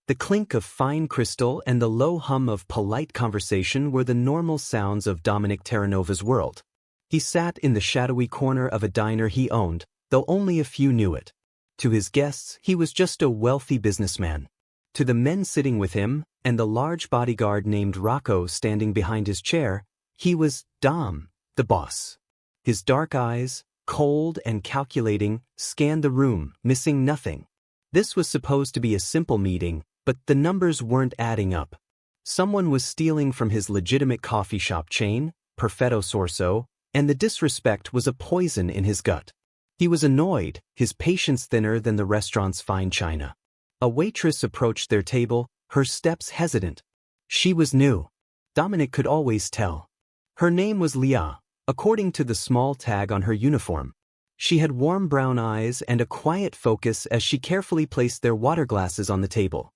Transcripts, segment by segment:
The clink of fine crystal and the low hum of polite conversation were the normal sounds of Dominic Terranova's world. He sat in the shadowy corner of a diner he owned, though only a few knew it. To his guests, he was just a wealthy businessman. To the men sitting with him, and the large bodyguard named Rocco standing behind his chair, he was Dom, the boss. His dark eyes, cold and calculating, scanned the room, missing nothing. This was supposed to be a simple meeting, but the numbers weren't adding up. Someone was stealing from his legitimate coffee shop chain, Perfetto Sorso, and the disrespect was a poison in his gut. He was annoyed, his patience thinner than the restaurant's fine china. A waitress approached their table, her steps hesitant. She was new. Dominic could always tell. Her name was Leah, according to the small tag on her uniform. She had warm brown eyes and a quiet focus as she carefully placed their water glasses on the table.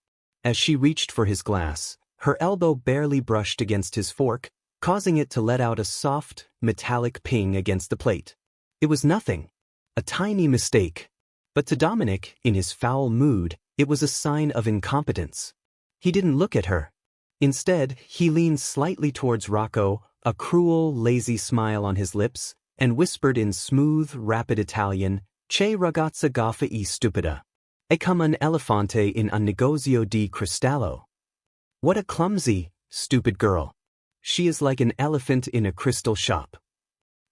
As she reached for his glass, her elbow barely brushed against his fork, causing it to let out a soft, metallic ping against the plate. It was nothing. A tiny mistake. But to Dominic, in his foul mood, it was a sign of incompetence. He didn't look at her. Instead, he leaned slightly towards Rocco, a cruel, lazy smile on his lips, and whispered in smooth, rapid Italian, "Che ragazza gaffa e stupida. E come un elefante in un negozio di cristallo." What a clumsy, stupid girl. She is like an elephant in a crystal shop.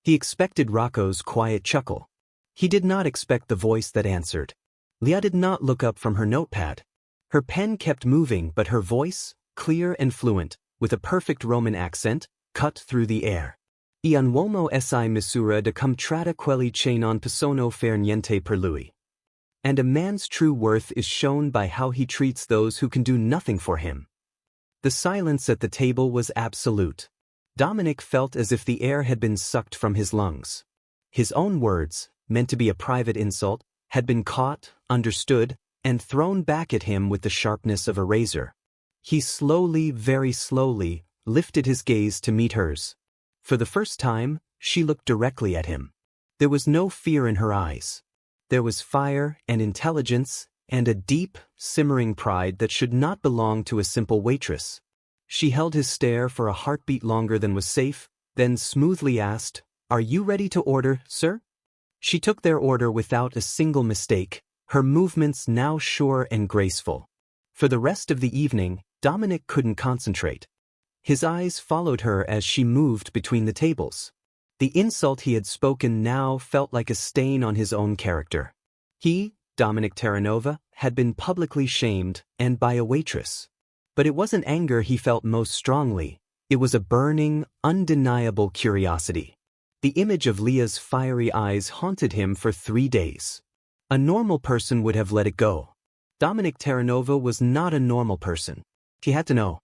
He expected Rocco's quiet chuckle. He did not expect the voice that answered. Leah did not look up from her notepad. Her pen kept moving, but her voice, clear and fluent, with a perfect Roman accent, cut through the air. "I un uomo si misura de comtrata quelli che non possono fare niente per lui." And a man's true worth is shown by how he treats those who can do nothing for him. The silence at the table was absolute. Dominic felt as if the air had been sucked from his lungs. His own words, meant to be a private insult, had been caught, understood, and thrown back at him with the sharpness of a razor. He slowly, very slowly, lifted his gaze to meet hers. For the first time, she looked directly at him. There was no fear in her eyes. There was fire and intelligence and a deep, simmering pride that should not belong to a simple waitress. She held his stare for a heartbeat longer than was safe, then smoothly asked, "Are you ready to order, sir?" She took their order without a single mistake, her movements now sure and graceful. For the rest of the evening, Dominic couldn't concentrate. His eyes followed her as she moved between the tables. The insult he had spoken now felt like a stain on his own character. He, Dominic Terranova, had been publicly shamed, and by a waitress. But it wasn't anger he felt most strongly, it was a burning, undeniable curiosity. The image of Leah's fiery eyes haunted him for 3 days. A normal person would have let it go. Dominic Terranova was not a normal person. He had to know.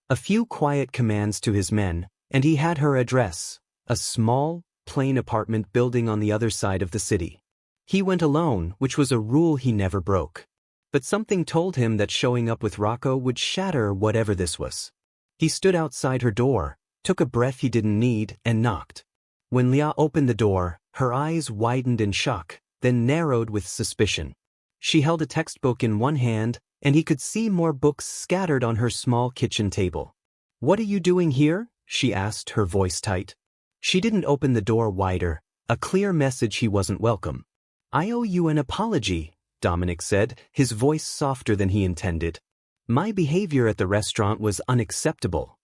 A few quiet commands to his men, and he had her address, a small, plain apartment building on the other side of the city. He went alone, which was a rule he never broke. But something told him that showing up with Rocco would shatter whatever this was. He stood outside her door, took a breath he didn't need, and knocked. When Leah opened the door, her eyes widened in shock, then narrowed with suspicion. She held a textbook in one hand, and he could see more books scattered on her small kitchen table. "What are you doing here?" she asked, her voice tight. She didn't open the door wider, a clear message he wasn't welcome. "I owe you an apology," Dominic said, his voice softer than he intended. "My behavior at the restaurant was unacceptable."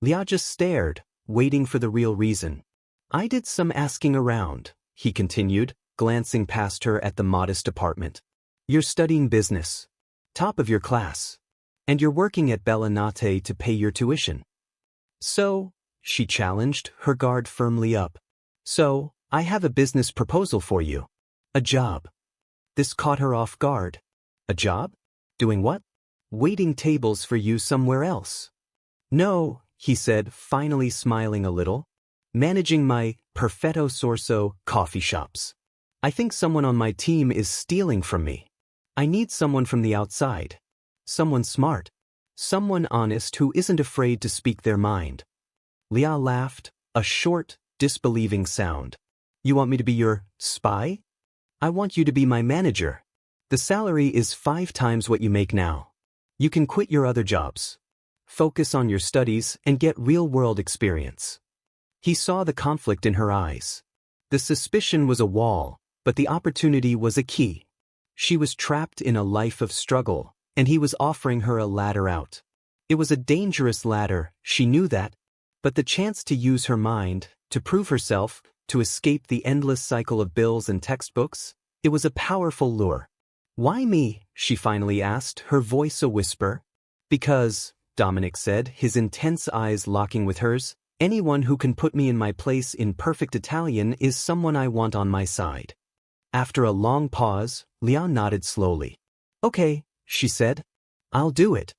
Leah just stared, waiting for the real reason. "I did some asking around," he continued, glancing past her at the modest apartment. "You're studying business. Top of your class. And you're working at Bellinate to pay your tuition." "So," she challenged, her guard firmly up. "So, I have a business proposal for you. A job." This caught her off guard. "A job? Doing what?" "Waiting tables for you somewhere else." "No," he said, finally smiling a little. "Managing my Perfetto Sorso coffee shops. I think someone on my team is stealing from me. I need someone from the outside. Someone smart. Someone honest who isn't afraid to speak their mind." Leah laughed, a short, disbelieving sound. "You want me to be your spy? I want you to be my manager. The salary is 5 times what you make now." You can quit your other jobs. Focus on your studies and get real-world experience. He saw the conflict in her eyes. The suspicion was a wall, but the opportunity was a key. She was trapped in a life of struggle, and he was offering her a ladder out. It was a dangerous ladder, she knew that, but the chance to use her mind, to prove herself, to escape the endless cycle of bills and textbooks, it was a powerful lure. "Why me?" she finally asked, her voice a whisper. "Because," Dominic said, his intense eyes locking with hers, "anyone who can put me in my place in perfect Italian is someone I want on my side." After a long pause, Leon nodded slowly. "Okay," she said. "I'll do it."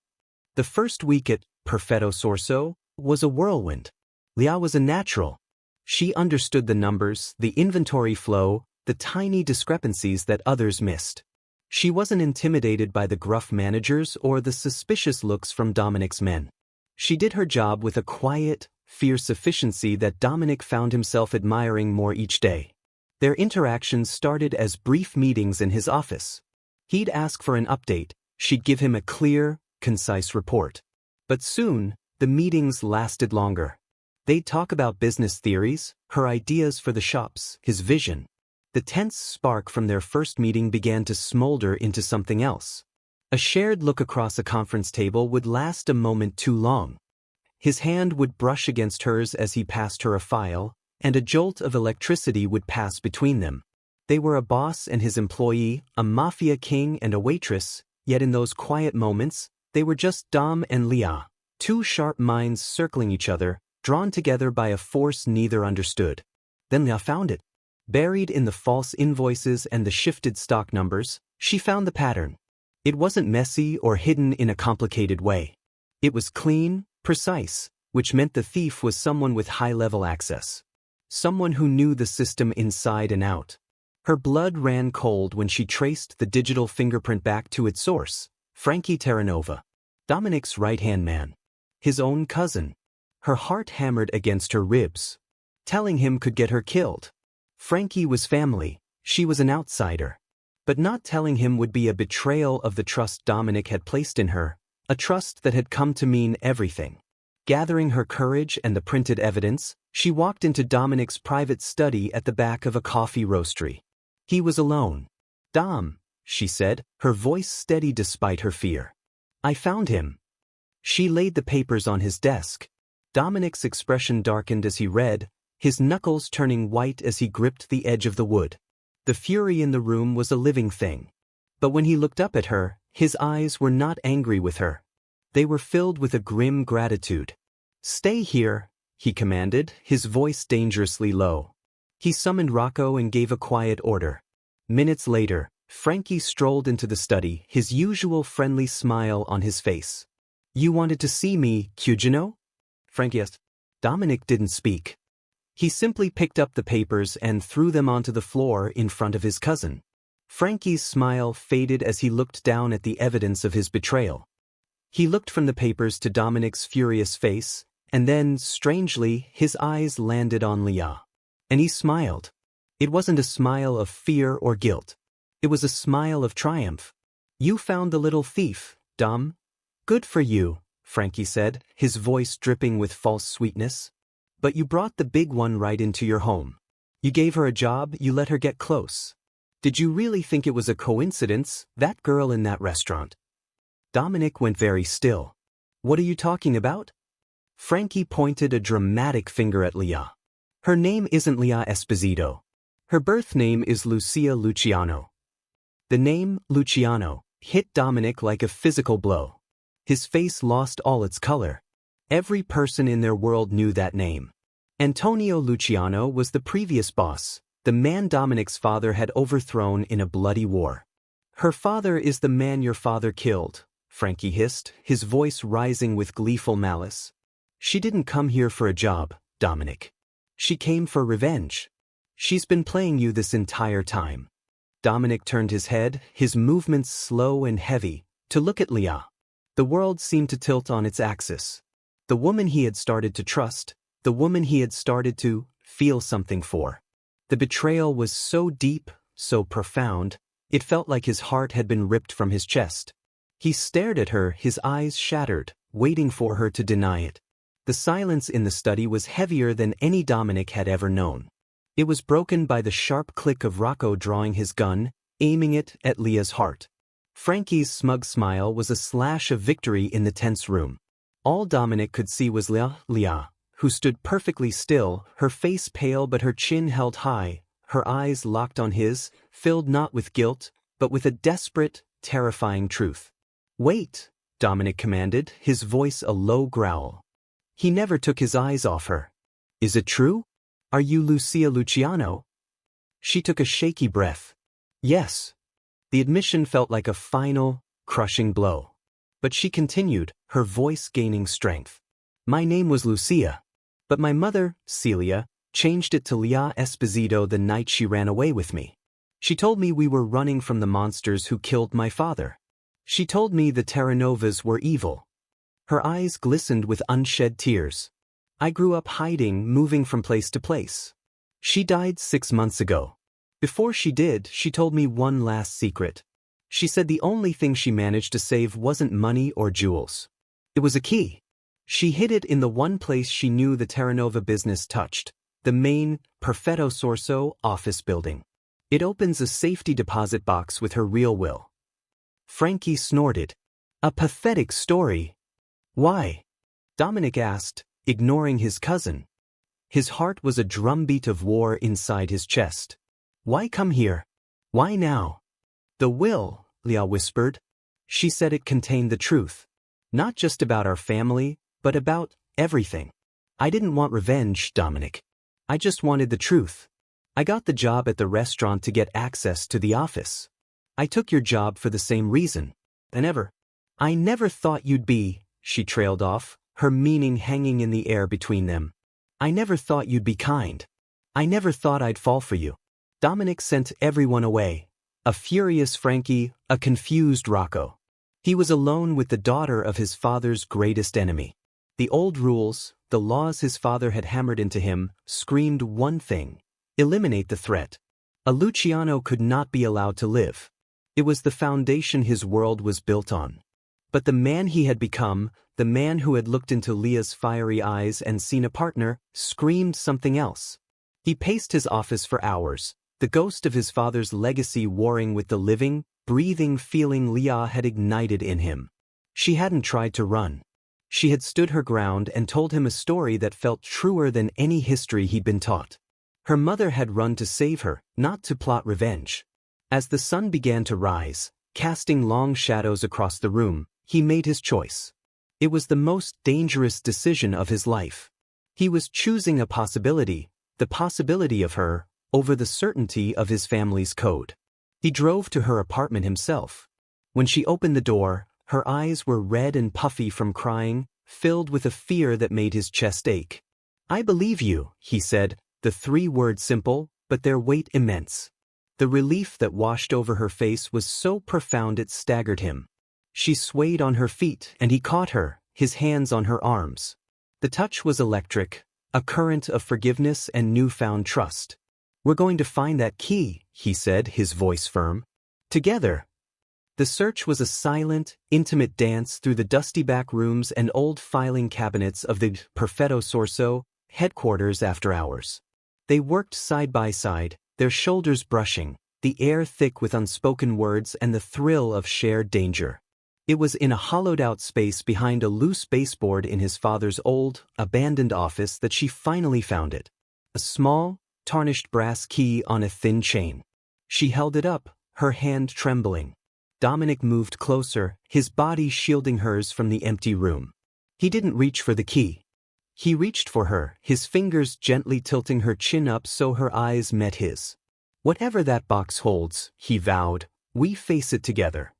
The first week at Perfetto Sorso was a whirlwind. Leah was a natural. She understood the numbers, the inventory flow, the tiny discrepancies that others missed. She wasn't intimidated by the gruff managers or the suspicious looks from Dominic's men. She did her job with a quiet, fierce efficiency that Dominic found himself admiring more each day. Their interactions started as brief meetings in his office. He'd ask for an update, she'd give him a clear, concise report. But soon, the meetings lasted longer. They'd talk about business theories, her ideas for the shops, his vision. The tense spark from their first meeting began to smolder into something else. A shared look across a conference table would last a moment too long. His hand would brush against hers as he passed her a file, and a jolt of electricity would pass between them. They were a boss and his employee, a mafia king and a waitress, yet in those quiet moments, they were just Dom and Leah, two sharp minds circling each other, drawn together by a force neither understood. Then Leah found it. Buried in the false invoices and the shifted stock numbers, she found the pattern. It wasn't messy or hidden in a complicated way. It was clean, precise, which meant the thief was someone with high-level access. Someone who knew the system inside and out. Her blood ran cold when she traced the digital fingerprint back to its source, Frankie Terranova, Dominic's right-hand man. His own cousin. Her heart hammered against her ribs. Telling him could get her killed. Frankie was family, she was an outsider. But not telling him would be a betrayal of the trust Dominic had placed in her, a trust that had come to mean everything. Gathering her courage and the printed evidence, she walked into Dominic's private study at the back of a coffee roastery. He was alone. "Dom," she said, her voice steady despite her fear. "I found him." She laid the papers on his desk. Dominic's expression darkened as he read, his knuckles turning white as he gripped the edge of the wood. The fury in the room was a living thing. But when he looked up at her, his eyes were not angry with her. They were filled with a grim gratitude. "Stay here," he commanded, his voice dangerously low. He summoned Rocco and gave a quiet order. Minutes later, Frankie strolled into the study, his usual friendly smile on his face. "You wanted to see me, Cugino?" Frankie asked. Dominic didn't speak. He simply picked up the papers and threw them onto the floor in front of his cousin. Frankie's smile faded as he looked down at the evidence of his betrayal. He looked from the papers to Dominic's furious face, and then, strangely, his eyes landed on Leah. And he smiled. It wasn't a smile of fear or guilt. It was a smile of triumph. "You found the little thief, Dom. Good for you," Frankie said, his voice dripping with false sweetness. "But you brought the big one right into your home. You gave her a job, you let her get close. Did you really think it was a coincidence, that girl in that restaurant?" Dominic went very still. "What are you talking about?" Frankie pointed a dramatic finger at Leah. "Her name isn't Leah Esposito. Her birth name is Lucia Luciano." The name, Luciano, hit Dominic like a physical blow. His face lost all its color. Every person in their world knew that name. Antonio Luciano was the previous boss, the man Dominic's father had overthrown in a bloody war. "Her father is the man your father killed," Frankie hissed, his voice rising with gleeful malice. "She didn't come here for a job, Dominic. She came for revenge. She's been playing you this entire time." Dominic turned his head, his movements slow and heavy, to look at Leah. The world seemed to tilt on its axis. The woman he had started to trust, the woman he had started to feel something for. The betrayal was so deep, so profound, it felt like his heart had been ripped from his chest. He stared at her, his eyes shattered, waiting for her to deny it. The silence in the study was heavier than any Dominic had ever known. It was broken by the sharp click of Rocco drawing his gun, aiming it at Leah's heart. Frankie's smug smile was a slash of victory in the tense room. All Dominic could see was Leah, who stood perfectly still, her face pale but her chin held high, her eyes locked on his, filled not with guilt, but with a desperate, terrifying truth. "Wait," Dominic commanded, his voice a low growl. He never took his eyes off her. "Is it true? Are you Lucia Luciano?" She took a shaky breath. "Yes." The admission felt like a final, crushing blow. But she continued, her voice gaining strength. "My name was Lucia. But my mother, Celia, changed it to Leah Esposito the night she ran away with me. She told me we were running from the monsters who killed my father. She told me the Terranovas were evil." Her eyes glistened with unshed tears. "I grew up hiding, moving from place to place. She died 6 months ago. Before she did, she told me one last secret. She said the only thing she managed to save wasn't money or jewels. It was a key. She hid it in the one place she knew the Terranova business touched, the main Perfetto Sorso office building. It opens a safety deposit box with her real will." Frankie snorted. "A pathetic story." "Why?" Dominic asked, ignoring his cousin. His heart was a drumbeat of war inside his chest. "Why come here? Why now?" "The will," Leah whispered. She said it contained the truth. "Not just about our family, but about everything. I didn't want revenge, Dominic. I just wanted the truth. I got the job at the restaurant to get access to the office. I took your job for the same reason. I never thought you'd be," she trailed off, her meaning hanging in the air between them. "I never thought you'd be kind. I never thought I'd fall for you." Dominic sent everyone away. A furious Frankie, a confused Rocco. He was alone with the daughter of his father's greatest enemy. The old rules, the laws his father had hammered into him, screamed one thing: eliminate the threat. A Luciano could not be allowed to live. It was the foundation his world was built on. But the man he had become, the man who had looked into Leah's fiery eyes and seen a partner, screamed something else. He paced his office for hours, the ghost of his father's legacy warring with the living, breathing feeling Leah had ignited in him. She hadn't tried to run. She had stood her ground and told him a story that felt truer than any history he'd been taught. Her mother had run to save her, not to plot revenge. As the sun began to rise, casting long shadows across the room, he made his choice. It was the most dangerous decision of his life. He was choosing a possibility, the possibility of her, over the certainty of his family's code. He drove to her apartment himself. When she opened the door, her eyes were red and puffy from crying, filled with a fear that made his chest ache. "I believe you," he said, the 3 words simple, but their weight immense. The relief that washed over her face was so profound it staggered him. She swayed on her feet and he caught her, his hands on her arms. The touch was electric, a current of forgiveness and newfound trust. "We're going to find that key," he said, his voice firm. "Together." The search was a silent, intimate dance through the dusty back rooms and old filing cabinets of the Perfetto Sorso headquarters after hours. They worked side by side, their shoulders brushing, the air thick with unspoken words and the thrill of shared danger. It was in a hollowed-out space behind a loose baseboard in his father's old, abandoned office that she finally found it. A small, tarnished brass key on a thin chain. She held it up, her hand trembling. Dominic moved closer, his body shielding hers from the empty room. He didn't reach for the key. He reached for her, his fingers gently tilting her chin up so her eyes met his. "Whatever that box holds," he vowed, "we face it together."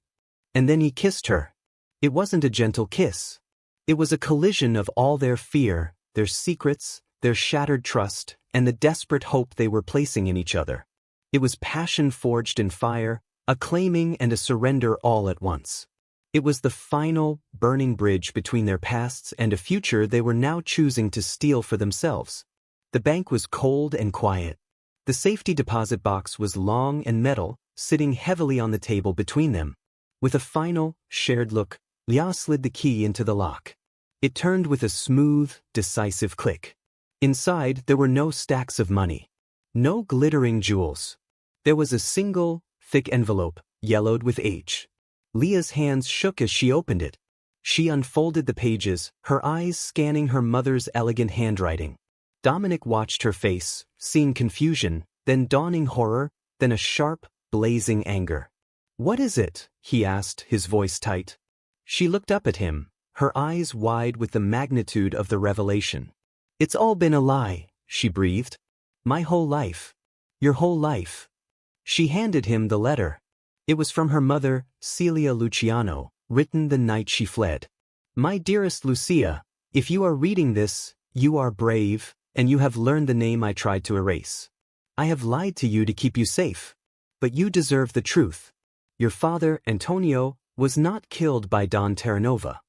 And then he kissed her. It wasn't a gentle kiss. It was a collision of all their fear, their secrets, their shattered trust, and the desperate hope they were placing in each other. It was passion forged in fire, a claiming and a surrender all at once. It was the final, burning bridge between their pasts and a future they were now choosing to steal for themselves. The bank was cold and quiet. The safety deposit box was long and metal, sitting heavily on the table between them. With a final, shared look, Lia slid the key into the lock. It turned with a smooth, decisive click. Inside, there were no stacks of money. No glittering jewels. There was a single, thick envelope, yellowed with age. Lia's hands shook as she opened it. She unfolded the pages, her eyes scanning her mother's elegant handwriting. Dominic watched her face, seeing confusion, then dawning horror, then a sharp, blazing anger. "What is it?" he asked, his voice tight. She looked up at him, her eyes wide with the magnitude of the revelation. "It's all been a lie," she breathed. "My whole life. Your whole life." She handed him the letter. It was from her mother, Celia Luciano, written the night she fled. "My dearest Lucia, if you are reading this, you are brave, and you have learned the name I tried to erase. I have lied to you to keep you safe. But you deserve the truth. Your father, Antonio, was not killed by Don Terranova."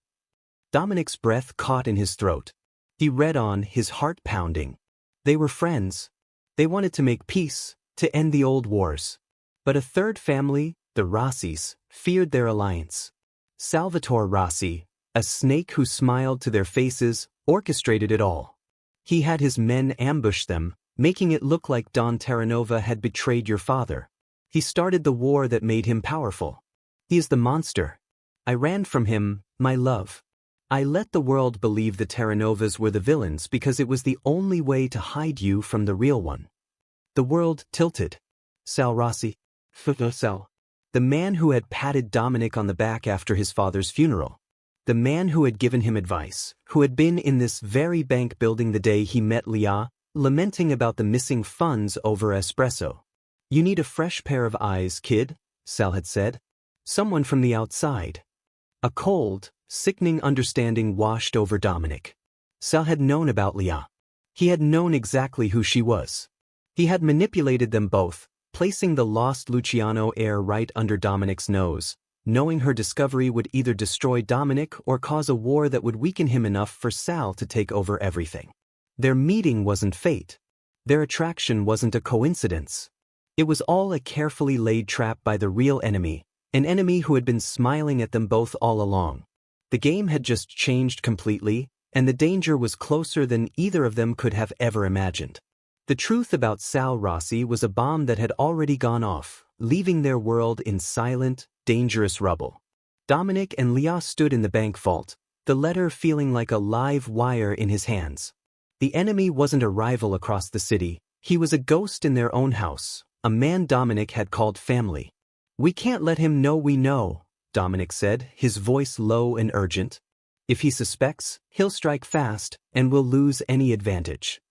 Dominic's breath caught in his throat. He read on, his heart pounding. They were friends. They wanted to make peace, to end the old wars. But a third family, the Rossis, feared their alliance. Salvatore Rossi, a snake who smiled to their faces, orchestrated it all. He had his men ambush them, making it look like Don Terranova had betrayed your father. He started the war that made him powerful. He is the monster. I ran from him, my love. I let the world believe the Terranovas were the villains because it was the only way to hide you from the real one. The world tilted. Sal Rossi. Sal. The man who had patted Dominic on the back after his father's funeral. The man who had given him advice, who had been in this very bank building the day he met Lia, lamenting about the missing funds over espresso. "You need a fresh pair of eyes, kid," Sal had said. "Someone from the outside." A cold, sickening understanding washed over Dominic. Sal had known about Lia. He had known exactly who she was. He had manipulated them both, placing the lost Luciano heir right under Dominic's nose, knowing her discovery would either destroy Dominic or cause a war that would weaken him enough for Sal to take over everything. Their meeting wasn't fate. Their attraction wasn't a coincidence. It was all a carefully laid trap by the real enemy, an enemy who had been smiling at them both all along. The game had just changed completely, and the danger was closer than either of them could have ever imagined. The truth about Sal Rossi was a bomb that had already gone off, leaving their world in silent, dangerous rubble. Dominic and Lia stood in the bank vault, the letter feeling like a live wire in his hands. The enemy wasn't a rival across the city, he was a ghost in their own house, a man Dominic had called family. "We can't let him know we know," Dominic said, his voice low and urgent. "If he suspects, he'll strike fast, and we'll lose any advantage."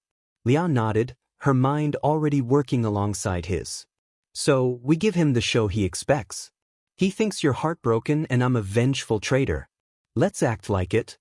Lia nodded, her mind already working alongside his. "So, we give him the show he expects. He thinks you're heartbroken and I'm a vengeful traitor. Let's act like it."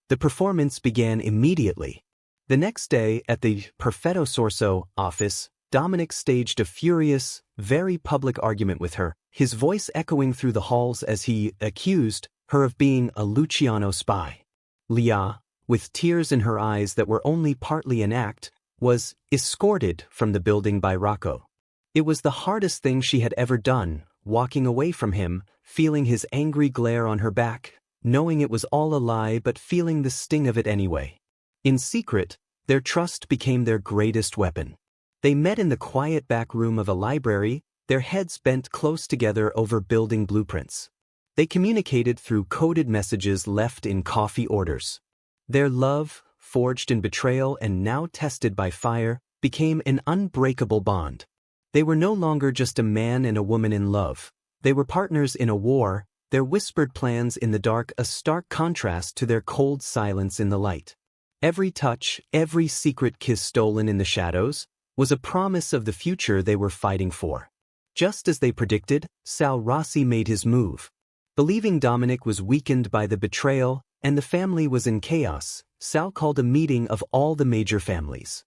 The performance began immediately. The next day, at the Perfetto Sorso office, Dominic staged a furious, very public argument with her, his voice echoing through the halls as he accused her of being a Luciano spy. Lia, with tears in her eyes that were only partly an act, was escorted from the building by Rocco. It was the hardest thing she had ever done, walking away from him, feeling his angry glare on her back, knowing it was all a lie but feeling the sting of it anyway. In secret, their trust became their greatest weapon. They met in the quiet back room of a library, their heads bent close together over building blueprints. They communicated through coded messages left in coffee orders. Their love, forged in betrayal and now tested by fire, became an unbreakable bond. They were no longer just a man and a woman in love. They were partners in a war, their whispered plans in the dark a stark contrast to their cold silence in the light. Every touch, every secret kiss stolen in the shadows, was a promise of the future they were fighting for. Just as they predicted, Sal Rossi made his move. Believing Dominic was weakened by the betrayal and the family was in chaos, Sal called a meeting of all the major families.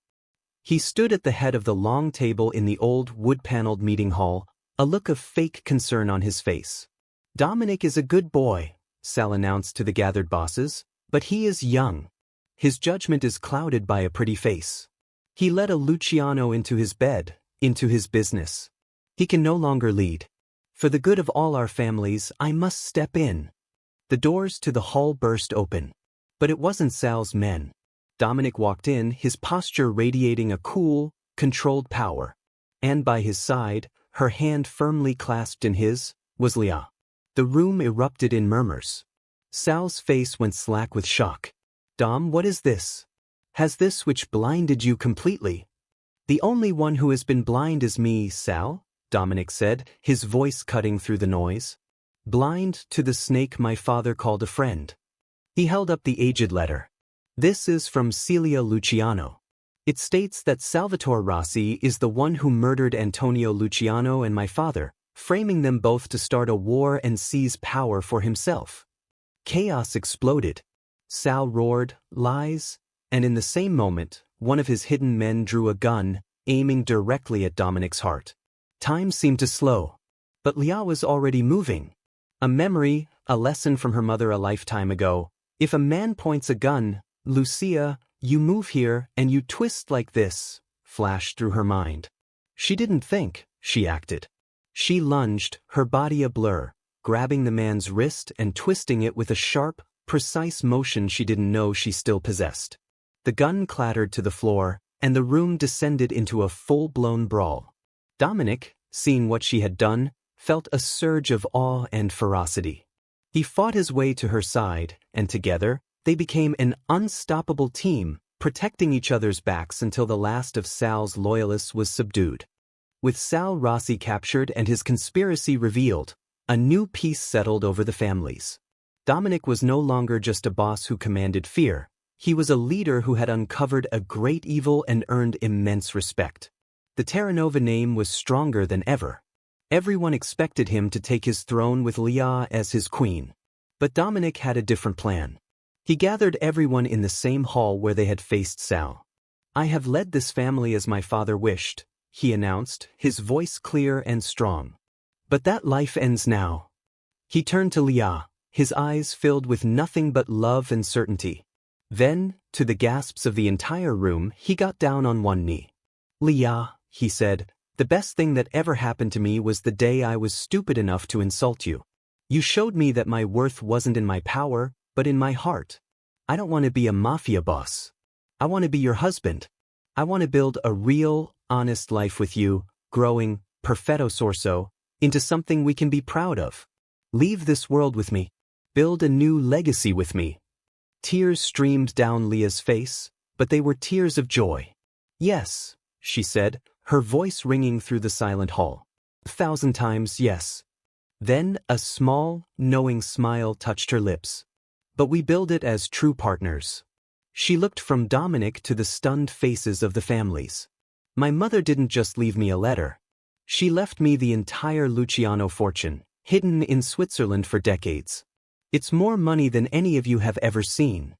He stood at the head of the long table in the old wood-paneled meeting hall, a look of fake concern on his face. "Dominic is a good boy," Sal announced to the gathered bosses, "but he is young. His judgment is clouded by a pretty face. He let a Luciano into his bed, into his business. He can no longer lead. For the good of all our families, I must step in. The doors to the hall burst open. But it wasn't Sal's men. Dominic walked in, his posture radiating a cool, controlled power. And by his side, her hand firmly clasped in his, was Leah. The room erupted in murmurs. Sal's face went slack with shock. Dom, what is this? Has this switch blinded you completely? The only one who has been blind is me, Sal, Dominic said, his voice cutting through the noise. Blind to the snake my father called a friend. He held up the aged letter. This is from Celia Luciano. It states that Salvatore Rossi is the one who murdered Antonio Luciano and my father, framing them both to start a war and seize power for himself. Chaos exploded. Sal roared, lies, and in the same moment, one of his hidden men drew a gun, aiming directly at Dominic's heart. Time seemed to slow. But Leah was already moving. A memory, a lesson from her mother a lifetime ago. If a man points a gun, Lucia, you move here and you twist like this, flashed through her mind. She didn't think, she acted. She lunged, her body a blur, grabbing the man's wrist and twisting it with a sharp, precise motion she didn't know she still possessed. The gun clattered to the floor, and the room descended into a full-blown brawl. Dominic, seeing what she had done, felt a surge of awe and ferocity. He fought his way to her side, and together, they became an unstoppable team, protecting each other's backs until the last of Sal's loyalists was subdued. With Sal Rossi captured and his conspiracy revealed, a new peace settled over the families. Dominic was no longer just a boss who commanded fear. He was a leader who had uncovered a great evil and earned immense respect. The Terranova name was stronger than ever. Everyone expected him to take his throne with Leah as his queen. But Dominic had a different plan. He gathered everyone in the same hall where they had faced Sal. I have led this family as my father wished, he announced, his voice clear and strong. But that life ends now. He turned to Leah, his eyes filled with nothing but love and certainty. Then, to the gasps of the entire room, he got down on one knee. Leah, he said, the best thing that ever happened to me was the day I was stupid enough to insult you. You showed me that my worth wasn't in my power, but in my heart. I don't want to be a mafia boss. I want to be your husband. I want to build a real, honest life with you, growing, perfetto sorso, into something we can be proud of. Leave this world with me. Build a new legacy with me. Tears streamed down Leah's face, but they were tears of joy. Yes, she said, her voice ringing through the silent hall. 1,000 times yes. Then a small, knowing smile touched her lips. But we build it as true partners. She looked from Dominic to the stunned faces of the families. My mother didn't just leave me a letter. She left me the entire Luciano fortune, hidden in Switzerland for decades. It's more money than any of you have ever seen.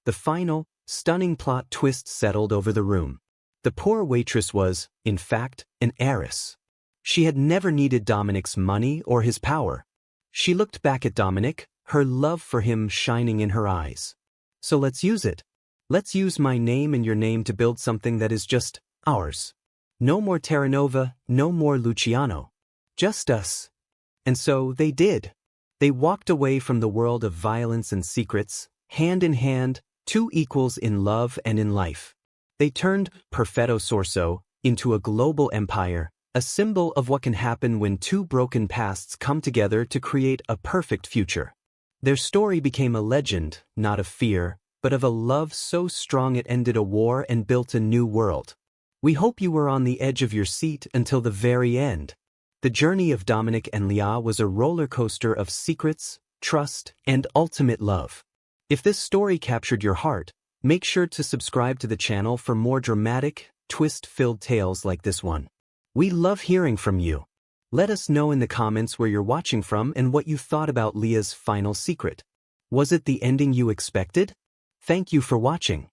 The final, stunning plot twist settled over the room. The poor waitress was, in fact, an heiress. She had never needed Dominic's money or his power. She looked back at Dominic, her love for him shining in her eyes. So let's use it. Let's use my name and your name to build something that is just ours. No more Terranova, no more Luciano. Just us. And so they did. They walked away from the world of violence and secrets, hand in hand, two equals in love and in life. They turned Perfetto Sorso into a global empire, a symbol of what can happen when two broken pasts come together to create a perfect future. Their story became a legend, not of fear, but of a love so strong it ended a war and built a new world. We hope you were on the edge of your seat until the very end. The journey of Dominic and Leah was a roller coaster of secrets, trust, and ultimate love. If this story captured your heart, make sure to subscribe to the channel for more dramatic, twist-filled tales like this one. We love hearing from you. Let us know in the comments where you're watching from and what you thought about Leah's final secret. Was it the ending you expected? Thank you for watching.